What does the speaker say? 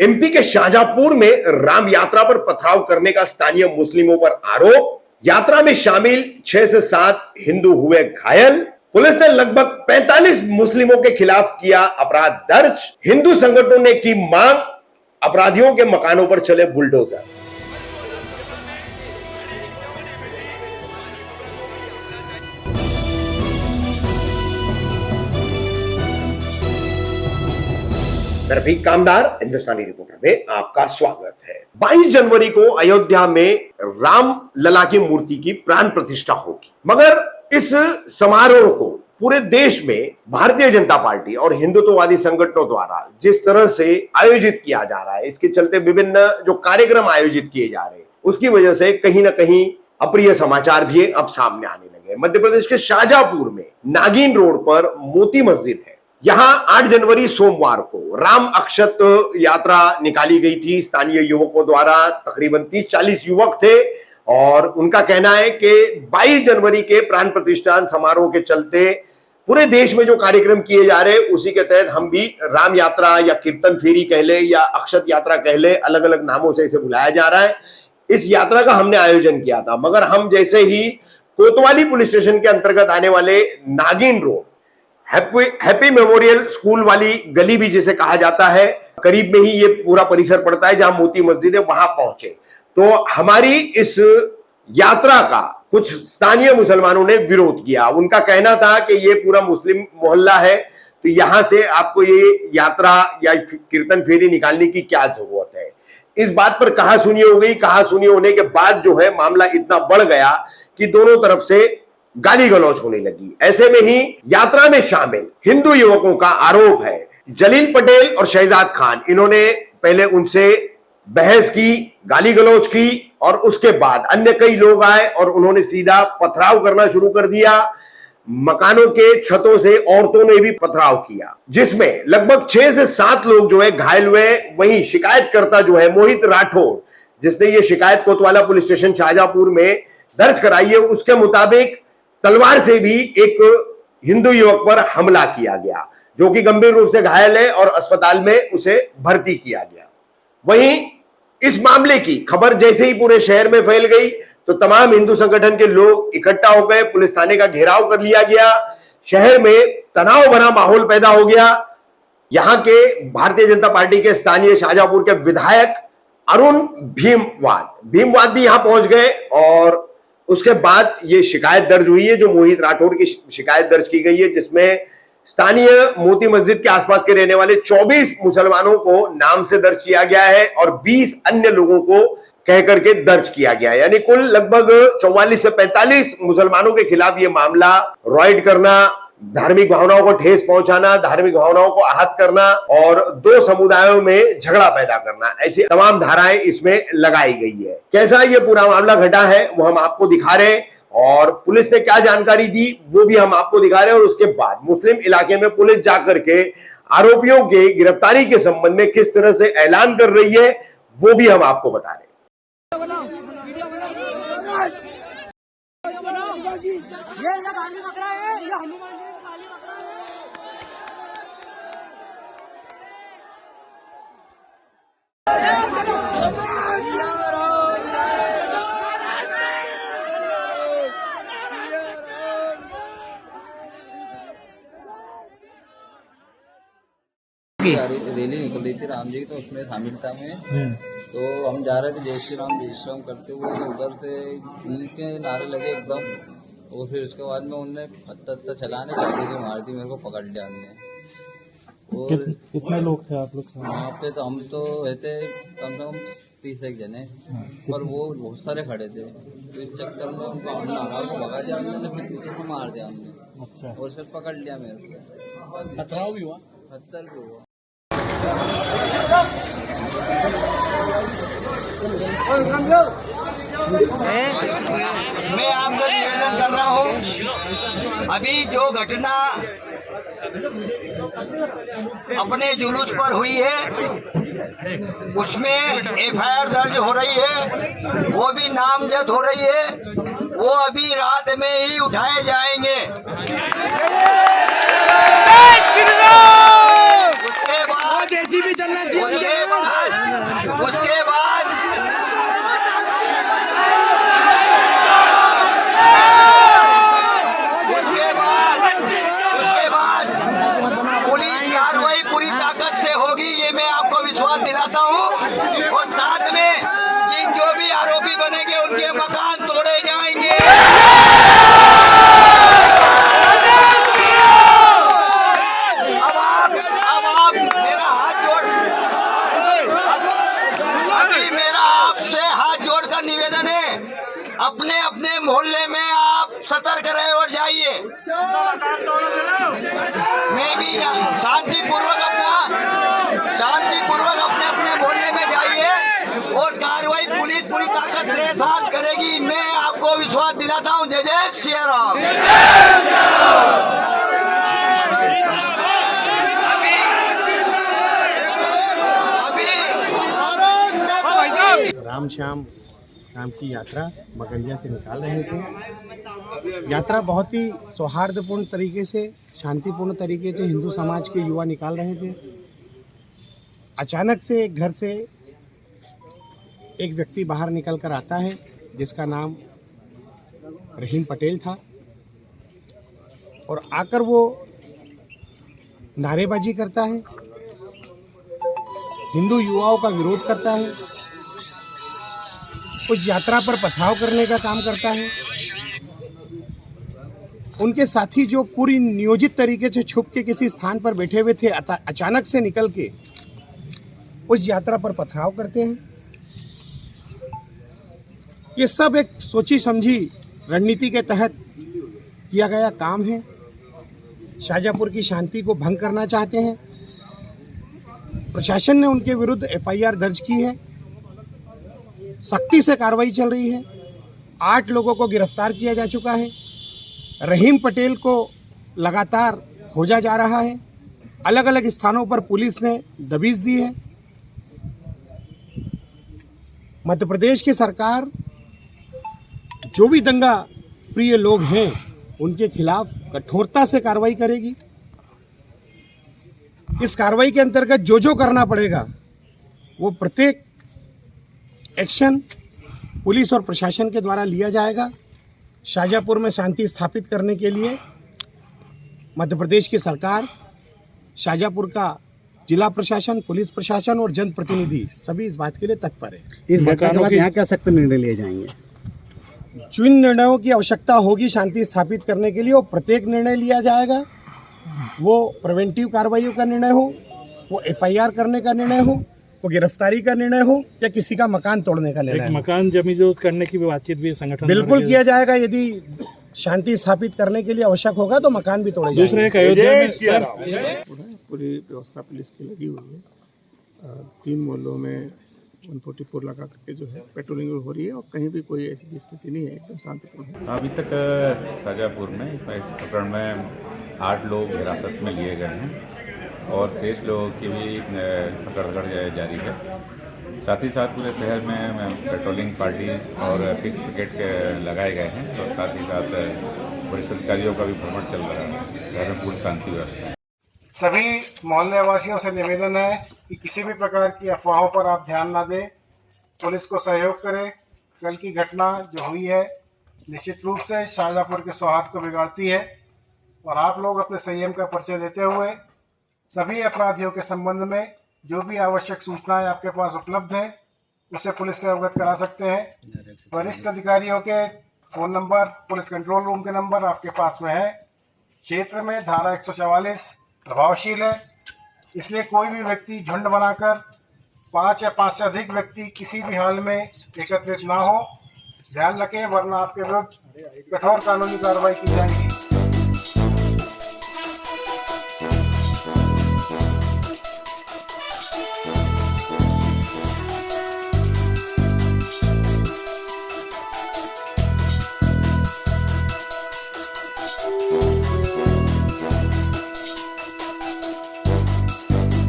MP के शाहजहांपुर में राम यात्रा पर पथराव करने का स्थानीय मुस्लिमों पर आरोप। यात्रा में शामिल 6 से 7 हिंदू हुए घायल। पुलिस ने लगभग 45 मुस्लिमों के खिलाफ किया अपराध दर्ज। हिंदू संगठनों ने की मांग, अपराधियों के मकानों पर चले बुलडोजर। रफीक कामदार, हिंदुस्तानी रिपोर्टर में आपका स्वागत है। 22 जनवरी को अयोध्या में राम लला की मूर्ति की प्राण प्रतिष्ठा होगी, मगर इस समारोह को पूरे देश में भारतीय जनता पार्टी और हिंदुत्ववादी संगठनों द्वारा जिस तरह से आयोजित किया जा रहा है, इसके चलते विभिन्न जो कार्यक्रम आयोजित किए जा रहे हैं, उसकी वजह से कहीं ना कहीं अप्रिय समाचार भी अब सामने आने लगे। मध्य प्रदेश के शाहजहांपुर में नागिन रोड पर मोती मस्जिद है। यहां 8 जनवरी सोमवार को राम अक्षत यात्रा निकाली गई थी स्थानीय युवकों द्वारा। तकरीबन 30-40 युवक थे और उनका कहना है कि 22 जनवरी के प्राण प्रतिष्ठान समारोह के चलते पूरे देश में जो कार्यक्रम किए जा रहे हैं, उसी के तहत हम भी राम यात्रा या कीर्तन फेरी कह ले या अक्षत यात्रा कह ले, अलग अलग नामों से इसे बुलाया जा रहा है। इस यात्रा का हमने आयोजन किया था, मगर हम जैसे ही कोतवाली पुलिस स्टेशन के अंतर्गत आने वाले नागिन रोड, हैप्पी मेमोरियल स्कूल वाली गली भी जिसे कहा जाता है, करीब में ही ये पूरा परिसर पड़ता है जहां मोती मस्जिद है, वहां पहुंचे तो हमारी इस यात्रा का कुछ स्थानीय मुसलमानों ने विरोध किया। उनका कहना था कि ये पूरा मुस्लिम मोहल्ला है, तो यहां से आपको ये यात्रा या कीर्तन फेरी निकालने की क्या जरूरत है। इस बात पर कहा सुनी हो गई। कहा सुनी होने के बाद जो है मामला इतना बढ़ गया कि दोनों तरफ से गाली गलौज होने लगी। ऐसे में ही यात्रा में शामिल हिंदू युवकों का आरोप है, जलील पटेल और शहजाद खान, इन्होंने पहले उनसे बहस की, गाली गलौज की और उसके बाद अन्य कई लोग आए और उन्होंने सीधा पथराव करना शुरू कर दिया। मकानों के छतों से औरतों ने भी पथराव किया, जिसमें लगभग 6 से 7 लोग जो है घायल हुए। वहीं शिकायतकर्ता जो है मोहित राठौर, जिसने ये शिकायत कोतवाला पुलिस स्टेशन शाहजहांपुर में दर्ज कराई है, उसके मुताबिक तलवार से भी एक हिंदू युवक पर हमला किया गया, जो कि गंभीर रूप से घायल है और अस्पताल में उसे भर्ती किया गया। वहीं इस मामले की खबर जैसे ही पूरे शहर में फैल गई तो तमाम हिंदू संगठन के लोग इकट्ठा हो गए। पुलिस थाने का घेराव कर लिया गया। शहर में तनाव भरा माहौल पैदा हो गया। यहां के भारतीय जनता पार्टी के स्थानीय शाहजहांपुर के विधायक अरुण भीमवाद भी यहां पहुंच गए और उसके बाद ये शिकायत दर्ज हुई है, जो मोहित राठौर की शिकायत दर्ज की गई है, जिसमें स्थानीय मोती मस्जिद के आसपास के रहने वाले 24 मुसलमानों को नाम से दर्ज किया गया है और 20 अन्य लोगों को कह करके दर्ज किया गया है। यानी कुल लगभग 44 से 45 मुसलमानों के खिलाफ ये मामला रॉयड करना, धार्मिक भावनाओं को ठेस पहुंचाना, धार्मिक भावनाओं को आहत करना और 2 समुदायों में झगड़ा पैदा करना, ऐसी तमाम धाराएं इसमें लगाई गई है। कैसा ये पूरा मामला घटा है वो हम आपको दिखा रहे हैं और पुलिस ने क्या जानकारी दी वो भी हम आपको दिखा रहे हैं। और उसके बाद मुस्लिम इलाके में पुलिस जाकर के आरोपियों के गिरफ्तारी के संबंध में किस तरह से ऐलान कर रही है वो भी हम आपको बता रहे हैं। रैली निकल रही थी राम जी की, तो उसमें शामिल था मैं। तो हम जा रहे थे जय श्री राम करते हुए, उधर से उनके नारे लगे एकदम, और फिर उसके बाद में उनने पत्ता चलाने चाकू से मार दी, मेरे को पकड़ लिया हमने। और कितने लोग थे आप लोग वहाँ पे? तो हम तो रहते कम से कम 30 जने, पर वो बहुत सारे खड़े थे। तो इस चक्कर में उनको हमने हमारे भगा दिया, उन्होंने फिर पीछे से मार दिया हमने। अच्छा। और फिर पकड़ लिया मेरे को। पथराव भी हुआ? पत्थर भी हुआ। मैं आपसे निवेदन कर रहा हूँ, अभी जो घटना अपने जुलूस पर हुई है उसमें FIR दर्ज हो रही है, वो भी नामजद हो रही है, वो अभी रात में ही उठाए जाएंगे। उसके बाद चलना चाहिए। उसके बाद पुलिस कार्रवाई पूरी ताकत से होगी, ये मैं आपको विश्वास दिलाता हूँ। और साथ में जिन जो भी आरोपी बनेंगे उनके मकान तोड़े जाएंगे। अब आप मेरा हाथ जोड़, अभी मेरा आपसे हाथ जोड़कर निवेदन है, अपने अपने मोहल्ले में आप सतर्क रहे और जाइए। मैं भी शांतिपूर्वक अपने अपने मोहल्ले में जाइए और कार्रवाई पुलिस पूरी ताकत से साथ करेगी, मैं आपको विश्वास दिलाता हूँ। जय जय श्री राम। राम श्याम नाम की यात्रा मगरिया से निकाल रहे थे। यात्रा बहुत ही सौहार्दपूर्ण तरीके से, शांतिपूर्ण तरीके से हिंदू समाज के युवा निकाल रहे थे। अचानक से एक घर से एक व्यक्ति बाहर निकल कर आता है जिसका नाम रहीम पटेल था, और आकर वो नारेबाजी करता है, हिंदू युवाओं का विरोध करता है, उस यात्रा पर पथराव करने का काम करता है। उनके साथी जो पूरी नियोजित तरीके से छुप के किसी स्थान पर बैठे हुए थे, अचानक से निकल के उस यात्रा पर पथराव करते हैं। ये सब एक सोची समझी रणनीति के तहत किया गया काम है। शाहजहाँपुर की शांति को भंग करना चाहते हैं। प्रशासन ने उनके विरुद्ध एफआईआर दर्ज की है, सख्ती से कार्रवाई चल रही है। 8 लोगों को गिरफ्तार किया जा चुका है। रहीम पटेल को लगातार खोजा जा रहा है। अलग अलग स्थानों पर पुलिस ने दबिश दी है। मध्य प्रदेश की सरकार जो भी दंगा प्रिय लोग हैं उनके खिलाफ कठोरता से कार्रवाई करेगी। इस कार्रवाई के अंतर्गत जो जो करना पड़ेगा वो प्रत्येक एक्शन पुलिस और प्रशासन के द्वारा लिया जाएगा। शाहजहाँपुर में शांति स्थापित करने के लिए मध्य प्रदेश की सरकार, शाहजहाँपुर का जिला प्रशासन, पुलिस प्रशासन और जनप्रतिनिधि सभी इस बात के लिए तत्पर है। इस घटना के बाद यहाँ क्या सख्त निर्णय लिए जाएंगे? जिन निर्णयों की आवश्यकता होगी शांति स्थापित करने के लिए वो प्रत्येक निर्णय लिया जाएगा। वो प्रिवेंटिव कार्रवाइयों का निर्णय हो, वो एफआईआर करने का निर्णय हो, वो गिरफ्तारी का निर्णय हो, या किसी का मकान तोड़ने का निर्णय हो। मकान जमीजोद करने की भी बातचीत भी संगठन बिल्कुल किया जाएगा। यदि शांति स्थापित करने के लिए आवश्यक होगा तो मकान भी तोड़े जाएंगे। दूसरे एक अयोध्या में पूरी व्यवस्था पुलिस की लगी हुई है। 3 मोहल्लों में 144 लगा करके जो है पेट्रोलिंग हो रही है और कहीं भी कोई ऐसी स्थिति नहीं है, एकदम शांतिपूर्ण है। अभी तक शाहजहाँपुर में इस प्रकरण में 8 लोग हिरासत में लिए गए हैं और शेष लोगों की भी पकड़ जारी है। साथ ही साथ पूरे शहर में पेट्रोलिंग पार्टीज और फिक्स पिकेट लगाए गए हैं और साथ ही साथ पुलिस अधिकारियों का भी भ्रमण चल रहा है। शहर में पूरी शांति व्यवस्था है। सभी मोहल्ले वासियों से निवेदन है कि किसी भी प्रकार की अफवाहों पर आप ध्यान ना दें, पुलिस को सहयोग करें। कल की घटना जो हुई है निश्चित रूप से शाहजहाँपुर के सौहार्द को बिगाड़ती है और आप लोग अपने संयम का परिचय देते हुए सभी अपराधियों के संबंध में जो भी आवश्यक सूचनाएं आपके पास उपलब्ध हैं उसे पुलिस से अवगत करा सकते हैं। वरिष्ठ अधिकारियों के phone number, police control room के नंबर आपके पास में है। क्षेत्र में धारा 144 प्रभावशील है, इसलिए कोई भी व्यक्ति झुंड बनाकर 5 या 5 से अधिक व्यक्ति किसी भी हाल में एकत्रित ना हो। ध्यान रखें, वरना आपके विरुद्ध कठोर कानूनी कार्रवाई की जाएगी।